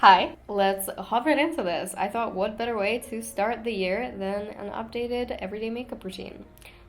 Hi, let's hop right into this. I thought what better way to start the year than an updated everyday makeup routine.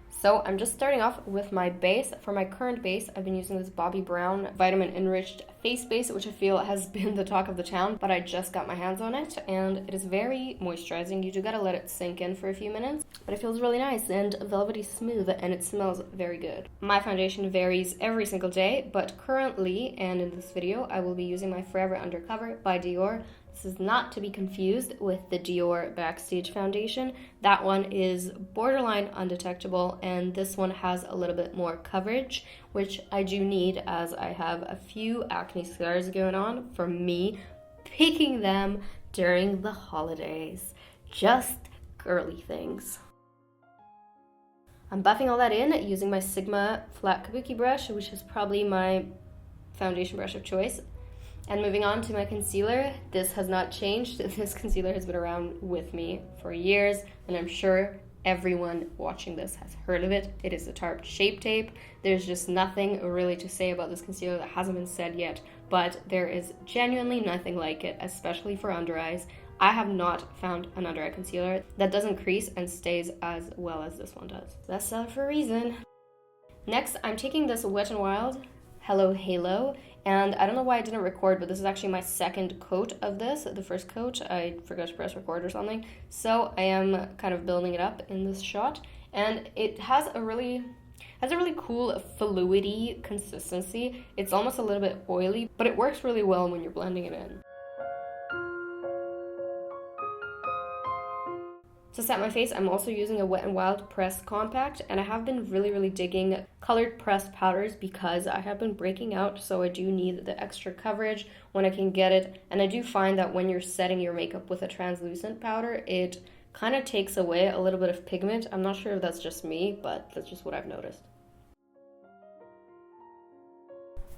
So I'm just starting off with my base. For my current base, I've been using this Bobbi Brown Vitamin Enriched face base, which I feel has been the talk of the town, but I just got my hands on it, and it is very moisturizing. You do gotta let it sink in for a few minutes, but it feels really nice and velvety smooth, and it smells very good. My foundation varies every single day, but currently, and in this video, I will be using my Forever Undercover by Dior. This is not to be confused with the Dior Backstage foundation. That one is borderline undetectable, and this one has a little bit more coverage, which I do need as I have a few acne scars going on from me picking them during the holidays. Just girly things. I'm buffing all that in using my Sigma flat kabuki brush, which is probably my foundation brush of choice. And moving on to my concealer, this has not changed. This concealer has been around with me for years, and I'm sure everyone watching this has heard of it. It is the Tarte Shape Tape. There's just nothing really to say about this concealer that hasn't been said yet, but there is genuinely nothing like it, especially for under eyes. I have not found an under eye concealer that doesn't crease and stays as well as this one does. That's said for a reason. Next, I'm taking this Wet n Wild Hello Halo, and I don't know why I didn't record, but this is actually my second coat of this. The first coat, I forgot to press record or something, so I am kind of building it up in this shot, and it has a really cool fluidy consistency. It's almost a little bit oily, but it works really well when you're blending it in. To set my face, I'm also using a Wet n Wild Pressed Compact, and I have been really digging colored pressed powders because I have been breaking out, so I do need the extra coverage when I can get it. And I do find that when you're setting your makeup with a translucent powder, it kind of takes away a little bit of pigment. I'm not sure if that's just me, but that's just what I've noticed.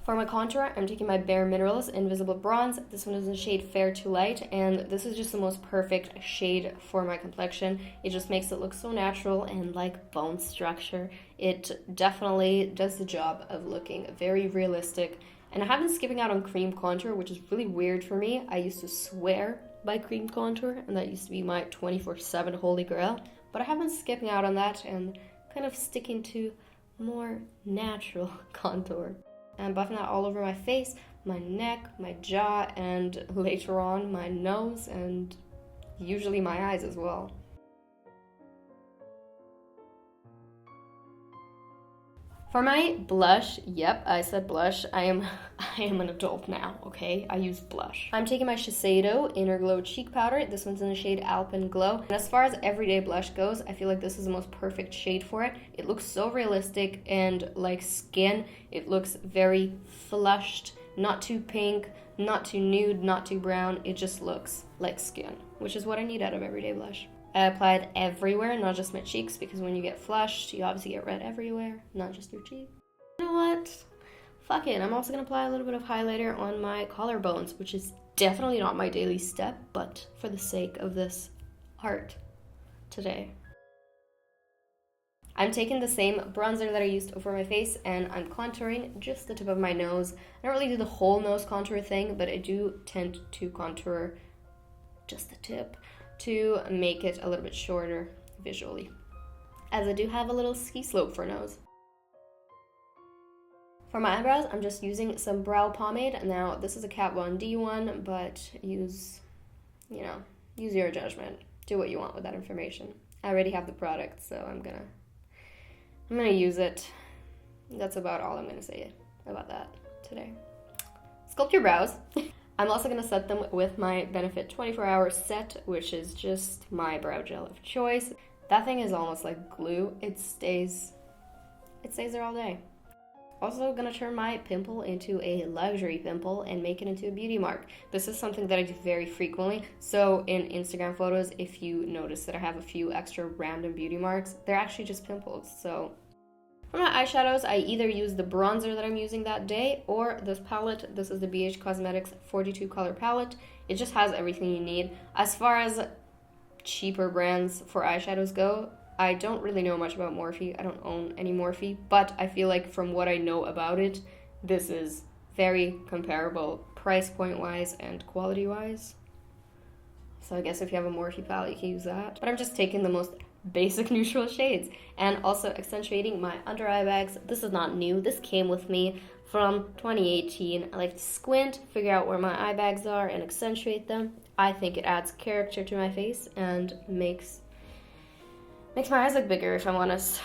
For my contour, I'm taking my bareMinerals Invisible Bronze. This one is in the shade Fair to Light, and this is just the most perfect shade for my complexion. It just makes it look so natural and like bone structure. It definitely does the job of looking very realistic. And I have been skipping out on cream contour, which is really weird for me. I used to swear by cream contour, and that used to be my 24/7 holy grail. But I have been skipping out on that and kind of sticking to more natural contour. I'm buffing that all over my face, my neck, my jaw, and later on my nose, and usually my eyes as well. For my blush, yep, I said blush. I am an adult now, okay? I use blush. I'm taking my Shiseido Inner Glow Cheek Powder. This one's in the shade Alpen Glow. And as far as everyday blush goes, I feel like this is the most perfect shade for it. It looks so realistic and like skin. It looks very flushed, not too pink, not too nude, not too brown. It just looks like skin, which is what I need out of everyday blush. I applied everywhere, not just my cheeks, because when you get flushed, you obviously get red everywhere, not just your cheek. You know what? Fuck it. I'm also going to apply a little bit of highlighter on my collarbones, which is definitely not my daily step, but for the sake of this art today. I'm taking the same bronzer that I used over my face, and I'm contouring just the tip of my nose. I don't really do the whole nose contour thing, but I do tend to contour just the tip to make it a little bit shorter visually, as I do have a little ski slope for nose. For my eyebrows, I'm just using some brow pomade. Now, this is a Kat Von D one, but use your judgment. Do what you want with that information. I already have the product, so I'm gonna use it. That's about all I'm gonna say about that today. Sculpt your brows. I'm also going to set them with my Benefit 24-Hour Set, which is just my brow gel of choice. That thing is almost like glue. It stays there all day. Also going to turn my pimple into a luxury pimple and make it into a beauty mark. This is something that I do very frequently. So in Instagram photos, if you notice that I have a few extra random beauty marks, they're actually just pimples. So for my eyeshadows, I either use the bronzer that I'm using that day or this palette. This is the BH Cosmetics 42 color palette. It just has everything you need. As far as cheaper brands for eyeshadows go, I don't really know much about Morphe. I don't own any Morphe, but I feel like from what I know about it, this is very comparable price point wise and quality wise. So I guess if you have a Morphe palette, you can use that. But I'm just taking the most basic neutral shades and also accentuating my under eye bags. This is not new. This came with me from 2018. I like to squint, figure out where my eye bags are, and accentuate them. I think it adds character to my face and makes my eyes look bigger, if I'm honest.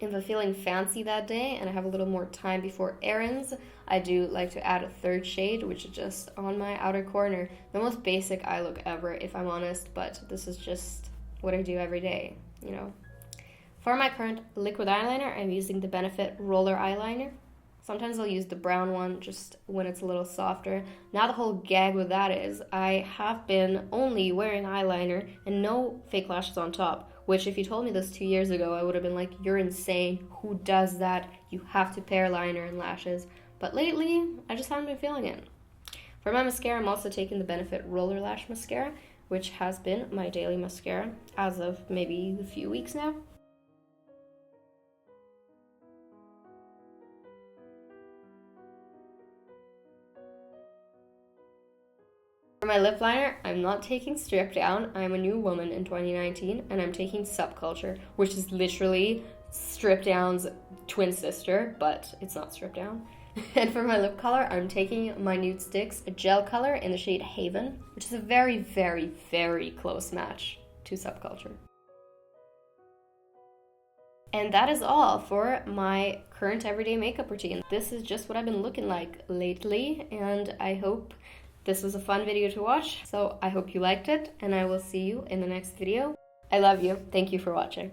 If I'm feeling fancy that day and I have a little more time before errands, I do like to add a third shade, which is just on my outer corner. The most basic eye look ever, if I'm honest, but this is just what I do every day, you know. For my current liquid eyeliner, I'm using the Benefit Roller Eyeliner. Sometimes I'll use the brown one just when it's a little softer. Now the whole gag with that is I have been only wearing eyeliner and no fake lashes on top, which if you told me this 2 years ago, I would have been like, you're insane. Who does that? You have to pair liner and lashes. But lately, I just haven't been feeling it. For my mascara, I'm also taking the Benefit Roller Lash Mascara, which has been my daily mascara as of maybe a few weeks now. For my lip liner, I'm not taking Strip Down. I'm a new woman in 2019, and I'm taking Subculture, which is literally Strip Down's twin sister, but it's not Strip Down. And for my lip color, I'm taking my Nude Sticks gel color in the shade Haven, which is a very, very, very close match to Subculture. And that is all for my current everyday makeup routine. This is just what I've been looking like lately, and I hope this was a fun video to watch. So I hope you liked it, and I will see you in the next video. I love you. Thank you for watching.